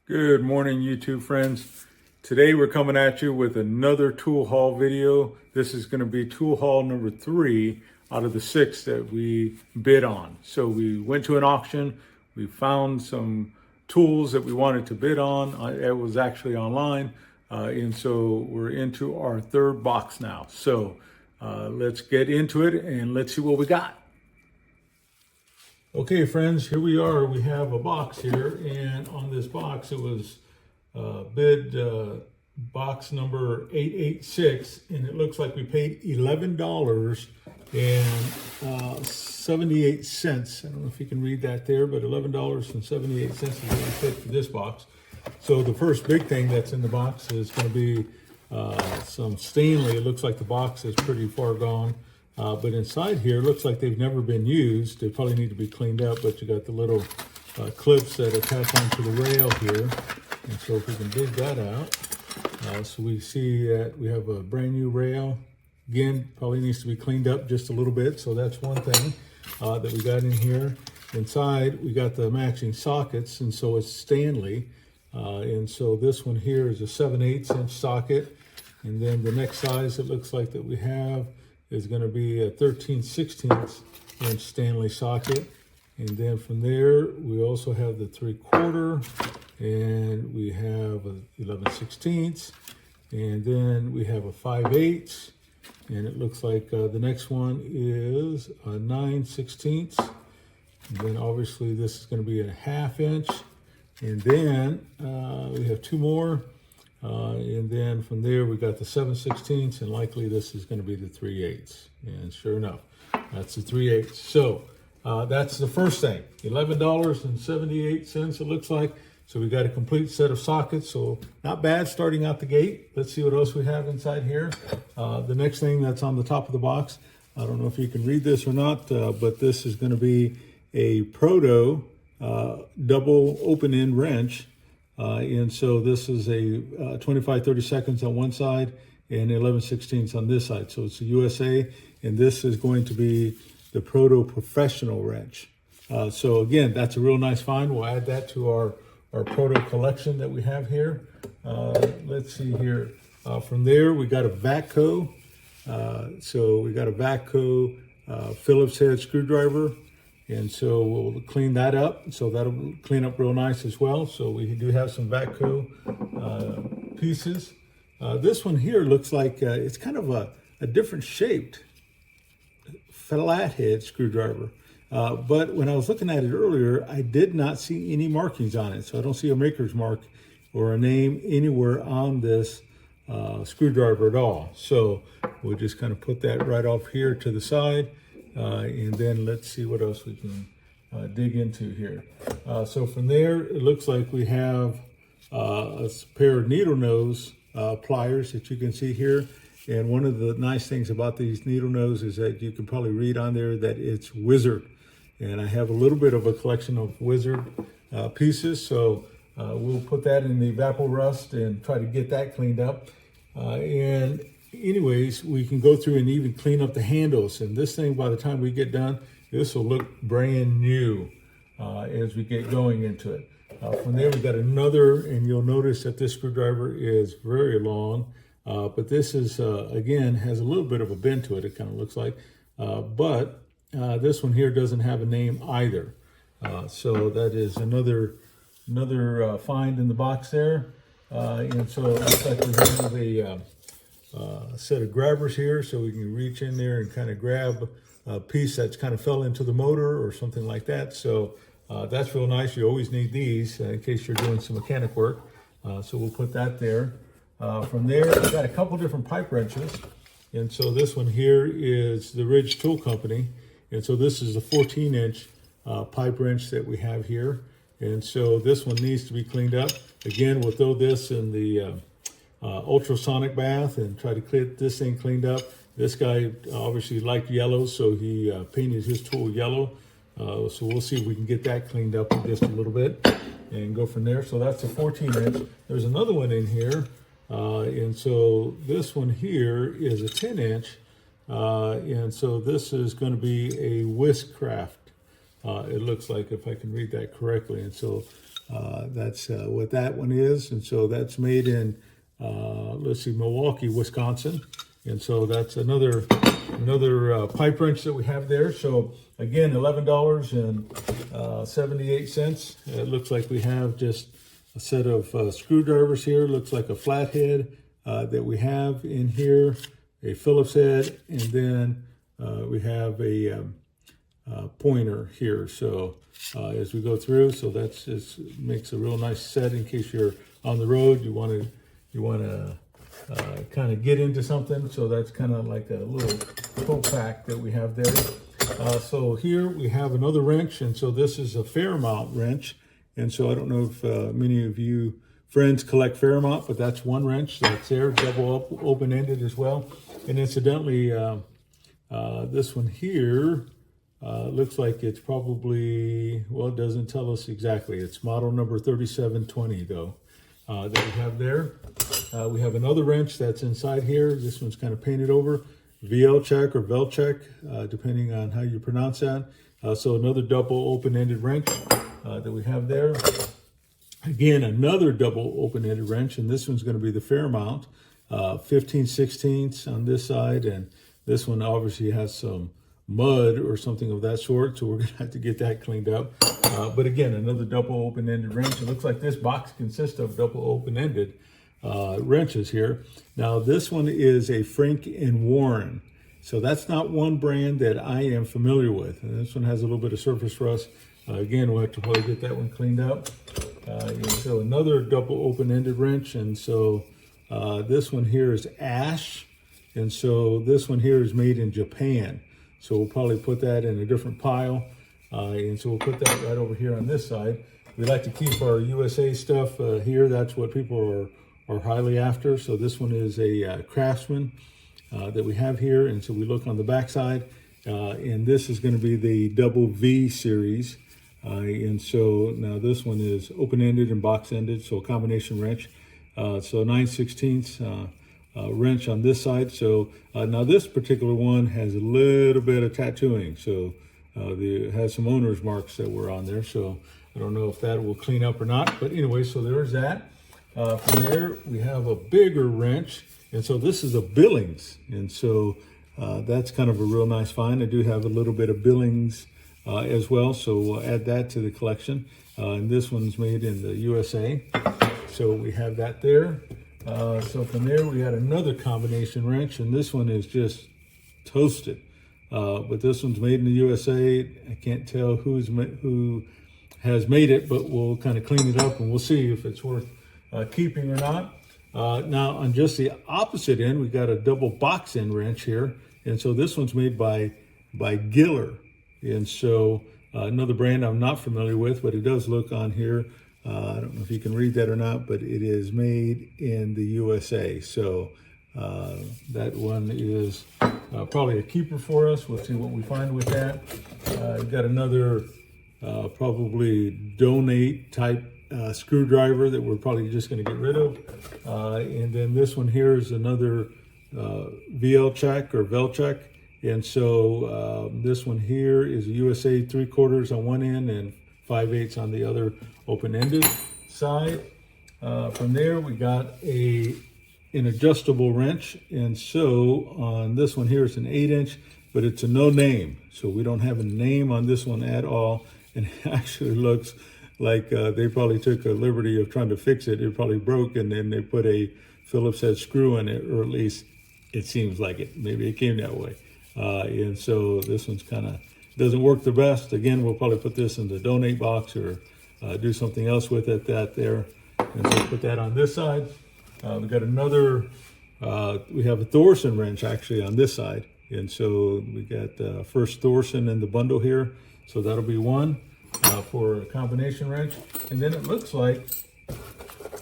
Good morning, YouTube friends. Today we're coming at you with another tool haul video. This is going to be tool haul number 3 out of the 6 that we bid on. So we went to an auction, we found some tools that we wanted to bid on. It was actually online, and so we're into our 3rd box now. So let's get into it and let's see what we got. Okay, friends, here we are. We have a box here, and on this box, it was bid box number 886, and it looks like we paid $11.78. I don't know if you can read that there, but $11.78 is what we paid for this box. So the first big thing that's in the box is going to be some Stanley. It looks like the box is pretty far gone. But inside here, it looks like they've never been used. They probably need to be cleaned up, but you got the little clips that attach onto the rail here. And so if we can dig that out, so we see that we have a brand new rail. Again, probably needs to be cleaned up just a little bit. So that's one thing that we got in here. Inside, we got the matching sockets, and so it's Stanley. And so this one here is a 7/8 inch socket. And then the next size it looks like that we have is going to be a 13/16 inch Stanley socket. And then from there, we also have the 3/4, and we have a 11/16, and then we have a 5/8, and it looks like the next one is a 9/16. And then obviously this is going to be a 1/2 inch. And then we have 2 more. And then from there, we got the 7/16, and likely this is going to be the 3/8. And sure enough, that's the 3/8. So that's the first thing, $11.78 it looks like. So we got a complete set of sockets, so not bad starting out the gate. Let's see what else we have inside here. The next thing that's on the top of the box, I don't know if you can read this or not, but this is going to be a Proto double open end wrench. And so this is a 25/30 seconds on one side and 11/16 on this side. So it's a USA, and this is going to be the Proto Professional wrench. So again, that's a real nice find. We'll add that to our Proto collection that we have here. Let's see here. From there, we got a Vatco. So we got a Vatco Phillips head screwdriver. And so we'll clean that up. So that'll clean up real nice as well. So we do have some Vatco pieces. This one here looks like it's kind of a different shaped flathead screwdriver. But when I was looking at it earlier, I did not see any markings on it. So I don't see a maker's mark or a name anywhere on this screwdriver at all. So we'll just kind of put that right off here to the side. And then let's see what else we can dig into here. So from there, it looks like we have a pair of needle nose pliers that you can see here. And one of the nice things about these needle nose is that you can probably read on there that it's Wizard. And I have a little bit of a collection of Wizard pieces. So we'll put that in the Evapo-Rust and try to get that cleaned up. And anyways, we can go through and even clean up the handles. And this thing, by the time we get done, this will look brand new as we get going into it. From there, we got another, and you'll notice that this screwdriver is very long. But this is, again, has a little bit of a bend to it, it kind of looks like. But this one here doesn't have a name either. So that is another find in the box there. And so it looks like we have a set of grabbers here, so we can reach in there and kind of grab a piece that's kind of fell into the motor or something like that. So that's real nice. You always need these in case you're doing some mechanic work. So we'll put that there. From there, we've got a couple different pipe wrenches. And so this one here is the Ridge Tool Company. And so this is a 14-inch pipe wrench that we have here. And so this one needs to be cleaned up. Again, we'll throw this in the ultrasonic bath and try to get this thing cleaned up. This guy obviously liked yellow, so he painted his tool yellow. So we'll see if we can get that cleaned up in just a little bit and go from there. So that's a 14-inch. There's another one in here. And so this one here is a 10-inch. And so this is going to be a Whiskcraft. It looks like, if I can read that correctly. And so That's what that one is. And so that's made in, let's see, Milwaukee, Wisconsin. And so that's another pipe wrench that we have there. So again, $11.78. It looks like we have just a set of screwdrivers here. Looks like a flathead that we have in here, a Phillips head, and then we have a pointer here. So as we go through, so that's just makes a real nice set in case you're on the road. You want to kind of get into something. So that's kind of like a little full pack that we have there. So here we have another wrench, and so this is a Fairmont wrench. And so I don't know if many of you friends collect Fairmont, but that's one wrench that's there, double open-ended as well. And incidentally, this one here looks like it's probably, well, it doesn't tell us exactly. It's model number 3720 though, that we have there. We have another wrench that's inside here. This one's kind of painted over. Velchek or Velchek, depending on how you pronounce that. So another double open-ended wrench that we have there. Again, another double open-ended wrench, and this one's going to be the Fairmont 15/16 on this side, and this one obviously has some mud or something of that sort, so we're going to have to get that cleaned up. But again, another double open-ended wrench. It looks like this box consists of double open-ended wrenches here. Now this one is a Frank and Warren, so that's not one brand that I am familiar with, and this one has a little bit of surface rust. Again, we'll have to probably get that one cleaned up. And so another double open-ended wrench, and so this one here is Ash, and so this one here is made in Japan. So we'll probably put that in a different pile, and so we'll put that right over here on this side. We like to keep our USA stuff here. That's what people are highly after. So this one is a Craftsman that we have here, and so we look on the back side, and this is going to be the double V series. And so now this one is open-ended and box-ended, so a combination wrench. So 9/16 wrench on this side. So now this particular one has a little bit of tattooing, so it has some owner's marks that were on there. So I don't know if that will clean up or not, but anyway, so there's that. From there, we have a bigger wrench, and so this is a Billings, and so that's kind of a real nice find. I do have a little bit of Billings as well, so we'll add that to the collection. And this one's made in the USA, so we have that there. So from there, we had another combination wrench, and this one is just toasted. But this one's made in the USA. I can't tell who has made it, but we'll kind of clean it up, and we'll see if it's worth keeping or not. Now, on just the opposite end, we got a double box end wrench here, and so this one's made by Giller. And so another brand I'm not familiar with, but it does look on here. I don't know if you can read that or not, but it is made in the USA. So that one is probably a keeper for us. We'll see what we find with that. We've got another probably donate type screwdriver that we're probably just going to get rid of. And then this one here is another Velchek or Velchek. And so this one here is a USA 3/4 on one end and 5/8 on the other open-ended side. From there, we got an adjustable wrench. And so on this one here, it's an 8-inch, but it's a no name. So we don't have a name on this one at all. And it actually looks like they probably took a liberty of trying to fix it. It probably broke, and then they put a Phillips head screw in it, or at least it seems like it. Maybe it came that way. And so this one's kind of doesn't work the best. Again, we'll probably put this in the donate box or do something else with it. That there, and so put that on this side. We got another. We have a Thorson wrench actually on this side, and so we got first Thorson in the bundle here. So that'll be one for a combination wrench. And then it looks like,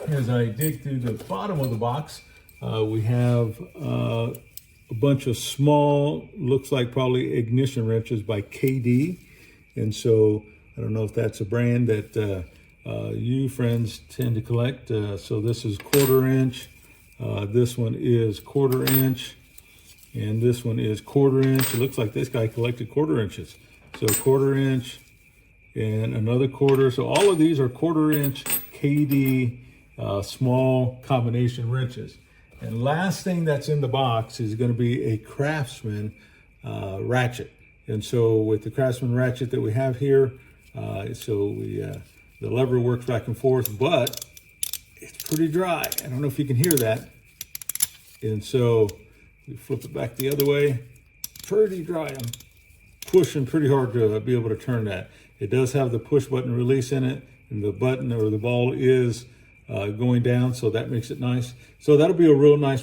as I dig through the bottom of the box, we have a bunch of small, looks like probably ignition wrenches by KD. And so I don't know if that's a brand that you friends tend to collect. So this is 1/4 inch. This one is 1/4 inch. And this one is 1/4 inch. It looks like this guy collected 1/4 inches. So 1/4 inch and another quarter. So all of these are 1/4 inch KD small combination wrenches. And last thing that's in the box is going to be a Craftsman ratchet. And so with the Craftsman ratchet that we have here, the lever works back and forth, but it's pretty dry. I don't know if you can hear that. And so we flip it back the other way, pretty dry. I'm pushing pretty hard to be able to turn that. It does have the push button release in it, and the button or the ball is going down, so that makes it nice. So that'll be a real nice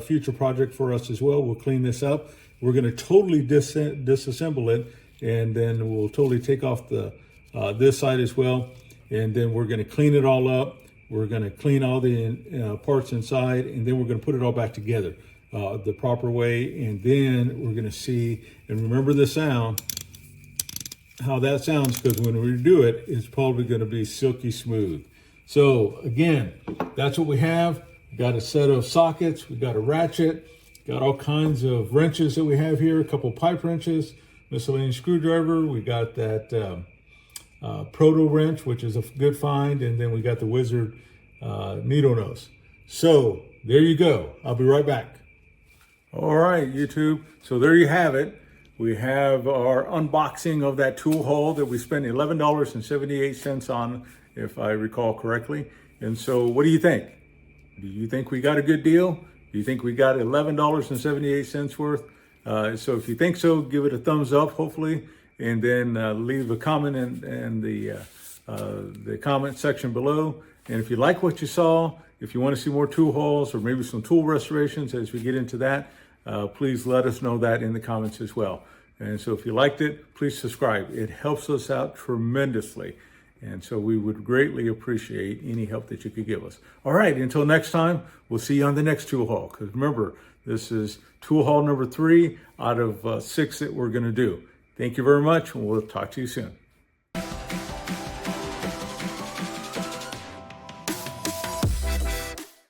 future project for us as well. We'll clean this up. We're going to totally disassemble it, and then we'll totally take off the this side as well, and then we're going to clean it all up. We're going to clean all the parts inside, and then we're going to put it all back together the proper way, and then we're going to see, and remember the sound, how that sounds, because when we do it, it's probably going to be silky smooth. So again, that's what we have. We got a set of sockets, we got a ratchet, got all kinds of wrenches that we have here, a couple pipe wrenches, miscellaneous screwdriver, we got that Proto wrench, which is a good find, and then we got the Wizard needle nose. So there you go. I'll be right back. All right, YouTube. So there you have it. We have our unboxing of that tool haul that we spent $11.78 on, if I recall correctly. And so what do you think? Do you think we got a good deal? Do you think we got $11.78 worth? So if you think so, give it a thumbs up, hopefully, and then leave a comment in the comment section below. And if you like what you saw, if you want to see more tool hauls or maybe some tool restorations as we get into that, please let us know that in the comments as well. And so if you liked it, please subscribe. It helps us out tremendously. And so we would greatly appreciate any help that you could give us. All right, until next time, we'll see you on the next tool haul. Because remember, this is tool haul number 3 out of 6 that we're going to do. Thank you very much, and we'll talk to you soon.